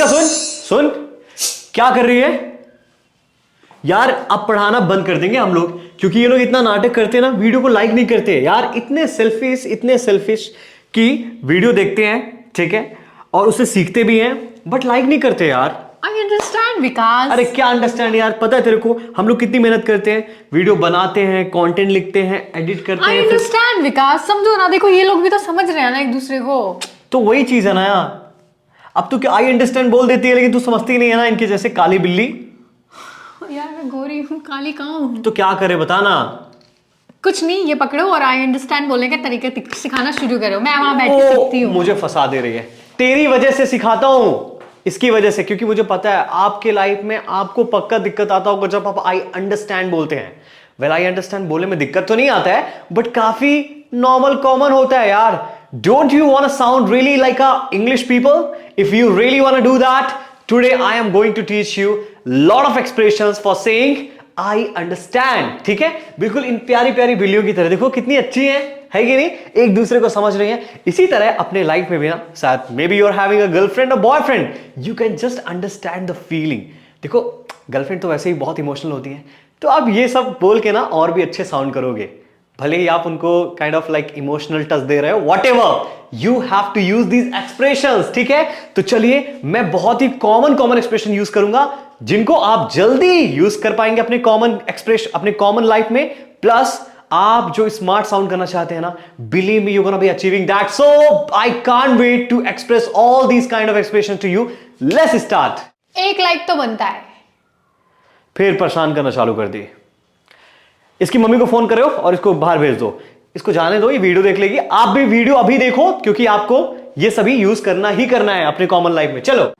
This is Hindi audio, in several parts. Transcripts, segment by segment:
सुन सुन, क्या कर रही है यार? अब पढ़ाना बंद कर देंगे हम लोग, क्योंकि ये लोग इतना नाटक करते हैं ना, वीडियो को लाइक नहीं करते यार। इतने सेल्फिश कि वीडियो देखते हैं, ठीक है, और उसे सीखते भी हैं, बट लाइक नहीं करते यार। आई अंडरस्टैंड विकास। अरे क्या अंडरस्टैंड यार, पता है तेरे को हम लोग कितनी मेहनत करते हैं, वीडियो बनाते हैं, कंटेंट लिखते हैं, एडिट करते आई हैं। अंडरस्टैंड विकास, समझो ना, देखो ये लोग भी तो समझ रहे हैं ना एक दूसरे को। तो वही चीज है ना यार। अब तू क्या आई अंडरस्टैंड बोल देती है, लेकिन तू समझती नहीं है ना, इनके जैसे काली बिल्ली। यार मैं गोरी हूँ, काली कहाँ हूँ? तो क्या करे बता ना। कुछ नहीं, ये पकड़ो और आई अंडरस्टैंड बोलने का तरीका सिखाना शुरू करो। मैं वहां बैठ के सीखती हूँ। मुझे फंसा दे रही है, तेरी वजह से सिखाता हूँ, इसकी वजह से, क्योंकि मुझे पता है आपके लाइफ में आपको पक्का दिक्कत आता होगा जब आप आई अंडरस्टैंड बोलते हैं। वेल, आई अंडरस्टैंड बोलने में दिक्कत तो नहीं आता है, बट काफी नॉर्मल कॉमन होता है यार। Don't you want to sound really like a English people? If you really want to do that, today I am going to teach you lot of expressions for saying I understand, ठीक है? बिल्कुल इन प्यारी प्यारी बिल्लियों की तरह, देखो कितनी अच्छी है कि नहीं, एक दूसरे को समझ रही हैं। इसी तरह अपने लाइफ में भी ना, शायद maybe you are having a girlfriend और boyfriend, you can just understand the feeling. देखो गर्लफ्रेंड तो वैसे ही बहुत इमोशनल होती है, तो आप ये सब बोल के ना और भी अच्छे साउंड करोगे, भले ही आप उनको kind of like emotional touch दे रहे हो, whatever, you have to use these expressions, ठीक है? तो चलिए मैं बहुत ही कॉमन एक्सप्रेशन यूज करूंगा, जिनको आप जल्दी यूज कर पाएंगे अपने कॉमन एक्सप्रेशन, अपने कॉमन लाइफ में। प्लस आप जो स्मार्ट साउंड करना चाहते हैं ना, believe me, you gonna be achieving that. So I can't wait to express all these kind of expression to you. Let's start. एक लाइक तो बनता है। फिर परेशान करना चालू कर दी। इसकी मम्मी को फोन करो और इसको बाहर भेज दो, इसको जाने दो, ये वीडियो देख लेगी। आप भी वीडियो अभी देखो, क्योंकि आपको ये सभी यूज करना ही करना है अपने कॉमन लाइफ में। चलो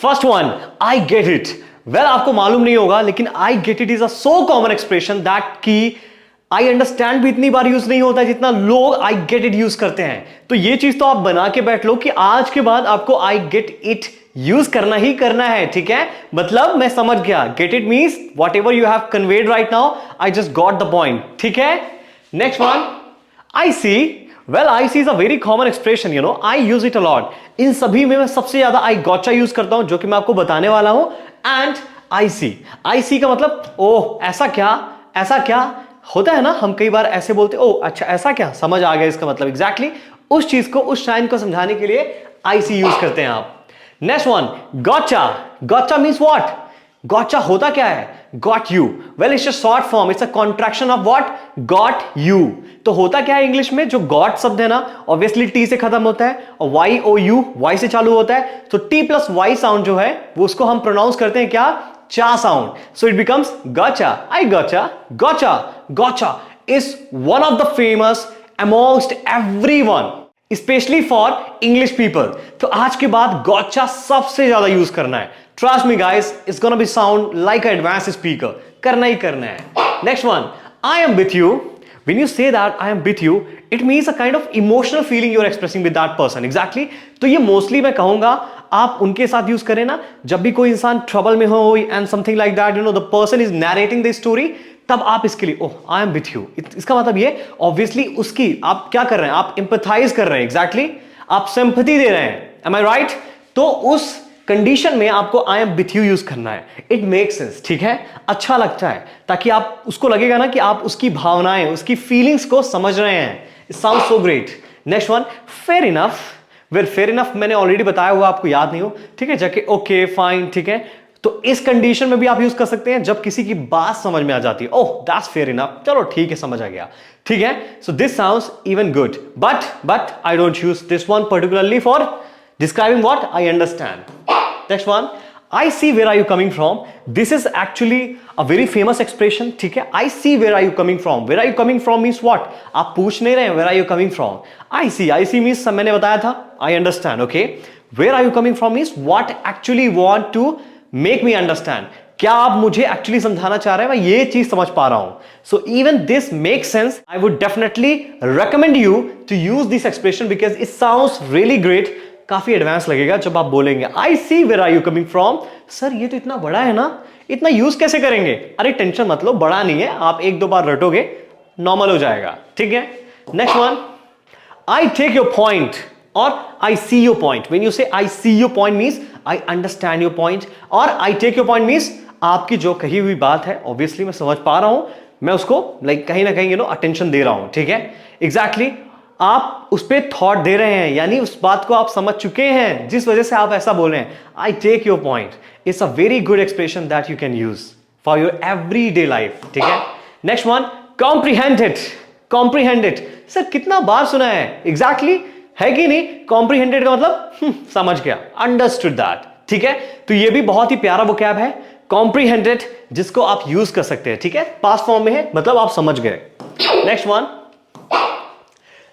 first one, I get it. Well, आपको मालूम नहीं होगा, लेकिन I get it is a so common expression that की आई अंडरस्टैंड भी इतनी बार यूज नहीं होता है जितना लोग आई गेट इट यूज करते हैं। तो ये चीज तो आप बना के बैठ लो कि आज के बाद आपको आई गेट इट यूज करना ही करना है, ठीक है? मतलब मैं समझ गया, get it means whatever you have conveyed right now, I just got the point, ठीक है? Next one, I see. Well, I see is a very common expression, you know. I use it a lot. इन सभी में मैं सबसे ज्यादा I gotcha यूज करता हूं, जो कि मैं आपको बताने वाला हूं। And I see. I see का मतलब ओह ऐसा क्या, ऐसा क्या होता है ना, हम कई बार ऐसे बोलते ओह अच्छा ऐसा क्या, समझ आ गया इसका मतलब। एग्जैक्टली उस चीज को, उस शाइन को समझाने के लिए I see यूज करते हैं आप। Next one, gotcha. Gotcha means what? Gotcha होता क्या है? Got you. Well, it's a short form. It's a contraction of what? Got you. तो होता क्या है इंग्लिश में? जो got शब्द है ना, ऑब्वियसली T से खत्म होता है, और Y-O-U, Y से चालू होता है, तो T प्लस Y साउंड जो है वो उसको हम प्रोनाउंस करते हैं क्या? चा sound. So it becomes gotcha. I gotcha. Gotcha. Gotcha is one of the famous amongst everyone, specially for English people. तो आज के बाद गॉचा सबसे ज्यादा यूज करना है। Trust me guys, it's gonna be sound like advance speaker, करना ही करना है। Next one, I am with you. When you say that I am with you, it means a kind of emotional feeling you are expressing with that person. Exactly. तो ये मोस्टली मैं कहूंगा आप उनके साथ यूज करें ना, जब भी कोई इंसान ट्रबल में हो and something like that, you know, the person is narrating the story, तब आप इसके लिए ओह आई एम विथ यू, इसका मतलब ये ऑब्वियसली उसकी आप क्या कर रहे हैं, आप एम्पैथाइज कर रहे हैं। एग्जैक्टली आप सिंपैथी दे रहे हैं। एम आई राइट? तो उस कंडीशन में आपको I am with you use करना है। इट मेक सेंस, ठीक है? अच्छा लगता है, ताकि आप उसको लगेगा ना कि आप उसकी भावनाएं, उसकी फीलिंग्स को समझ रहे हैं। It sound so great. Next one, fair enough. Well, fair enough मैंने ऑलरेडी बताया हुआ, आपको याद नहीं हो, ठीक है? जाके ओके फाइन, ठीक है? तो इस कंडीशन में भी आप यूज कर सकते हैं जब किसी की बात समझ में आ जाती है। ओह दैट्स फेयर इनफ, चलो ठीक है, समझ आ गया, ठीक है? So this sounds even good, but I don't use this one particularly for describing what I understand. Next one, I see where are you coming from. This is actually a very famous expression, ठीक है? I see where are you coming from. Where are you coming from means what? आप पूछ नहीं रहे हैं where are you coming from. I see means मैंने बताया था I understand, okay? Where are you coming from means what actually want to make me understand. क्या आप मुझे एक्चुअली समझाना चाह रहे हैं, मैं ये चीज समझ पा रहा हूं। So even this make sense. I would definitely recommend you to use this expression because it sounds really great. काफी एडवांस लगेगा जब आप बोलेंगे I see where are you coming from. Sir ये तो इतना बड़ा है ना, इतना यूज कैसे करेंगे? अरे टेंशन मत लो, बड़ा नहीं है, आप एक दो बार रटोगे नॉर्मल हो जाएगा, ठीक है। Next one, I take your point और I see your point. When you say I see your point means I understand your point, और I take your point means आपकी जो कही हुई बात है ऑब्वियसली मैं समझ पा रहा हूं, मैं उसको कहीं ना कहीं अटेंशन दे रहा हूं, ठीक है। एग्जैक्टली आप उस पर थॉट दे रहे हैं, यानी उस बात को आप समझ चुके हैं जिस वजह से आप ऐसा बोल रहे हैं। I take your point, it's a very good expression that you can use for your everyday life, ठीक है। Next one, comprehended. Comprehended sir कितना बार सुना है, एग्जैक्टली है कि नहीं। कॉम्प्रीहेंडेड का मतलब समझ गया, अंडरस्टूड दैट, ठीक है। तो ये भी बहुत ही प्यारा वोकैब है कॉम्प्रीहेंडेड, जिसको आप यूज कर सकते हैं, ठीक है। पास्ट फॉर्म में है, मतलब आप समझ गए। Next one,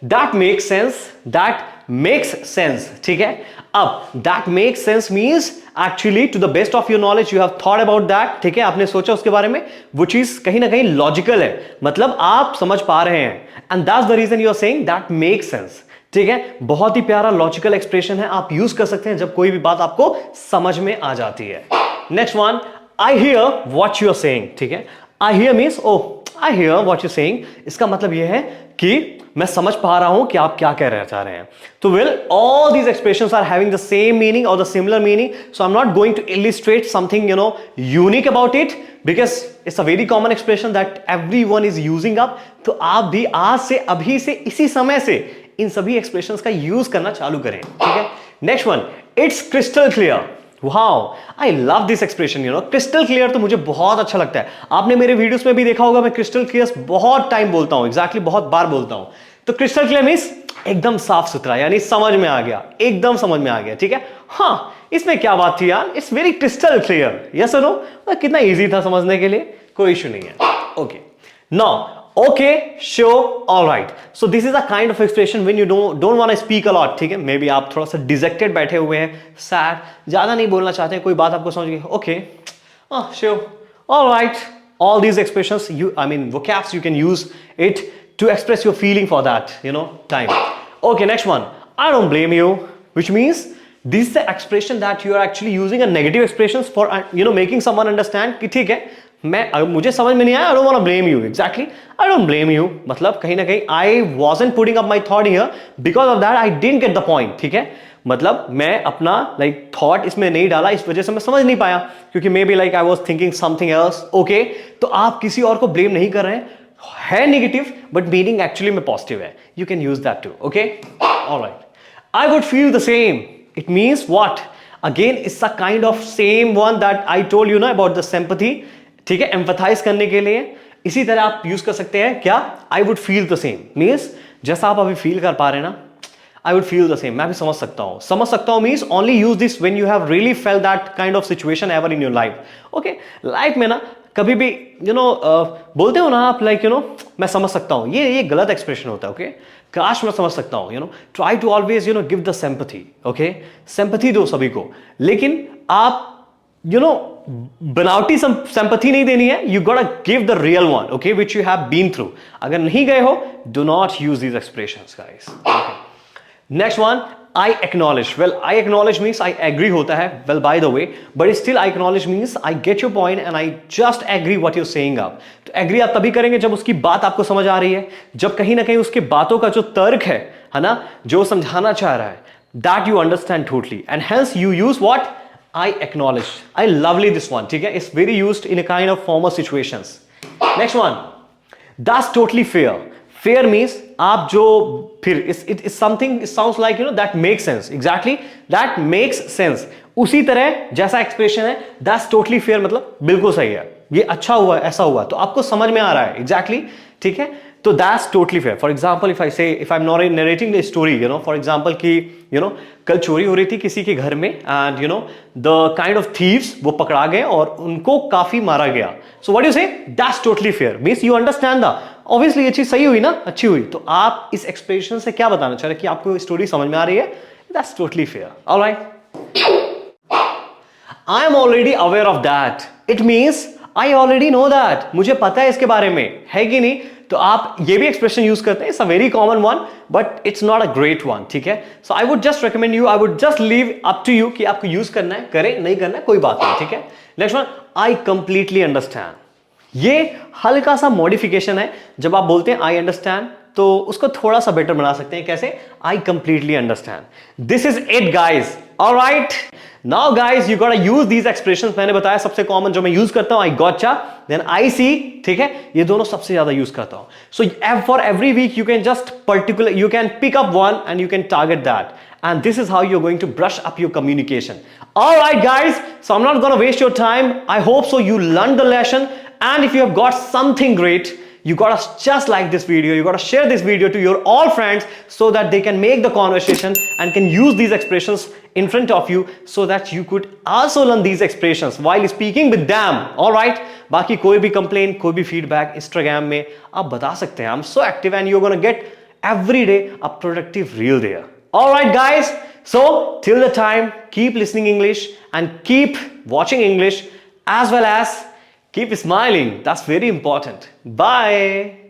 that makes sense. That makes sense, ठीक है। अब that makes sense means actually to the best of your knowledge you have thought about that, ठीक है। आपने सोचा उसके बारे में, वो चीज कहीं ना कहीं लॉजिकल है, मतलब आप समझ पा रहे हैं, and that's the reason you are saying that makes sense, ठीक है। बहुत ही प्यारा लॉजिकल एक्सप्रेशन है, आप यूज कर सकते हैं जब कोई भी बात आपको समझ में आ जाती है। Next one, I hear what you are saying, ठीक है। I hear means oh I hear what you saying, इसका मतलब यह है कि मैं समझ पा रहा हूं कि आप क्या कह रहे चाह रहे हैं। तो well all these expressions are having the same meaning और the similar meaning, so I am not going to illustrate something unique about it, because it's a very common expression that everyone is using up. तो आप भी आज से, अभी से, इसी समय से इन सभी एक्सप्रेशंस का यूज करना चालू करें, ठीक है। Next one, it's crystal clear. Wow, I love this expression, crystal clear तो मुझे बहुत अच्छा लगता है। आपने मेरे वीडियोस में भी देखा होगा, मैं क्रिस्टल क्लियर बहुत टाइम बोलता हूं, एग्जैक्टली बहुत बार बोलता हूं। तो क्रिस्टल क्लियर मींस एकदम साफ सुथरा, यानी समझ में आ गया, एकदम समझ में आ गया, ठीक है। हाँ, इसमें क्या बात थी यार, it's very crystal clear, yes और नो। कितना इजी था समझने के लिए, कोई इशू नहीं है। Okay, now okay, sure, all right. So this is a kind of expression when you don't want to speak a lot, ठीक है। मे बी आप थोड़ा सा डिजेक्टेड बैठे हुए हैं, सैड, ज्यादा नहीं बोलना चाहते हैं, कोई बात आपको समझ गई, okay, sure, all right. All these expressions, vocabs, you can use it to express your feeling for that, time. Okay, next one. I don't blame you, which means this is the expression that you are actually using a negative expressions for, making someone understand कि ठीक है, मुझे समझ में नहीं आया, I don't want to blame you. Exactly, I don't blame you. मतलब कहीं ना कहीं I wasn't putting up my thought here, because of that I didn't get the point, ठीक है। मतलब मैं अपना thought इसमें नहीं डाला, इस वजह से मैं समझ नहीं पाया, क्योंकि may be I was thinking something else. Okay, तो आप किसी और को blame नहीं कर रहे हैं, है negative, but meaning actually में positive है. You can use that too. Okay, all right. I would feel the same. It means what? Again, it's a kind of same one that I told you about the sympathy. ठीक है, एम्पथाइज करने के लिए इसी तरह आप यूज कर सकते हैं क्या, I would feel the same means जैसा आप अभी फील कर पा रहे हैं ना, I would feel the same, मैं भी समझ सकता हूं means only use this when you have really felt that kind of situation ever in your life. Okay, life में ना कभी भी बोलते हो ना आप मैं समझ सकता हूं, ये गलत एक्सप्रेशन होता है। ओके, काश मैं समझ सकता हूं, try to always give the sympathy. Okay, sympathy दो सभी को, लेकिन आप बनावटी सिंपैथी नहीं देनी है, you got to give the real one, okay, which you have been through. अगर नहीं गए हो, do not use these expressions guys. Next one, I acknowledge. Well, I acknowledge means I agree होता है, well by the way, but still I acknowledge means I get your point and I just agree what you saying up. तो एग्री आप तभी करेंगे जब उसकी बात आपको समझ आ रही है, जब कहीं ना कहीं उसके बातों का जो तर्क है ना, जो समझाना चाह रहा है, that you understand totally, and hence you use what, I acknowledge. I lovely this one, ठीक है। It's very used in a kind of formal situations. Next one, that's totally fair. Fair means आप जो फिर it is something, it sounds like that makes sense. Exactly, that makes sense. उसी तरह जैसा एक्सप्रेशन है that's totally fair, मतलब बिल्कुल सही है, ये अच्छा हुआ, ऐसा हुआ, तो आपको समझ में आ रहा है। Exactly, ठीक है। तो that's totally fair. For example, if I'm narrating the story, for example कि कल चोरी हो रही थी किसी के घर में, and the kind of thieves वो पकड़ा गए और उनको काफी मारा गया। So what do you say? That's totally fair. Means you understand the, obviously ये चीज सही हुई ना, अच्छी हुई। तो आप इस एक्सप्रेशन से क्या बताना चाह रहे हैं कि आपको स्टोरी समझ में आ रही है? That's totally fair. All right. I am already aware of that. It means I already know that. मुझे पता है इसके बारे में, है कि नहीं? तो आप ये भी एक्सप्रेशन यूज करते हैं, it's a very common one, but it's not a great one, ठीक है। So I would just recommend you, I would just leave up to you कि आपको यूज करना है, करें, नहीं करना है, कोई बात नहीं, ठीक है। Next one, I completely understand. ये हल्का सा मॉडिफिकेशन है। जब आप बोलते हैं आई अंडरस्टैंड तो उसको थोड़ा सा बेटर बना सकते हैं। कैसे? I completely understand. This is it guys. Alright, now guys you got use these expressions. मैंने बताया सबसे कॉमन जो मैं यूज करता हूं, आई गॉटचा, देन आई सी, ठीक है, ये दोनों सबसे ज्यादा यूज करता हूं। So for every week you can just particular, you can pick up one and you can target that, and this is how you're going to brush up your communication. All right guys, so I'm not going to waste your time. I hope so you learned the lesson, and if you have got something great, you gotta just like this video, you gotta share this video to your all friends so that they can make the conversation and can use these expressions in front of you so that you could also learn these expressions while speaking with them. All right, बाकी कोई भी complaint, कोई भी feedback Instagram में आप बता सकते हैं. I'm so active and you're gonna get every day a productive reel there. All right guys, so till the time, keep listening English and keep watching English, as well as keep smiling. That's very important. Bye.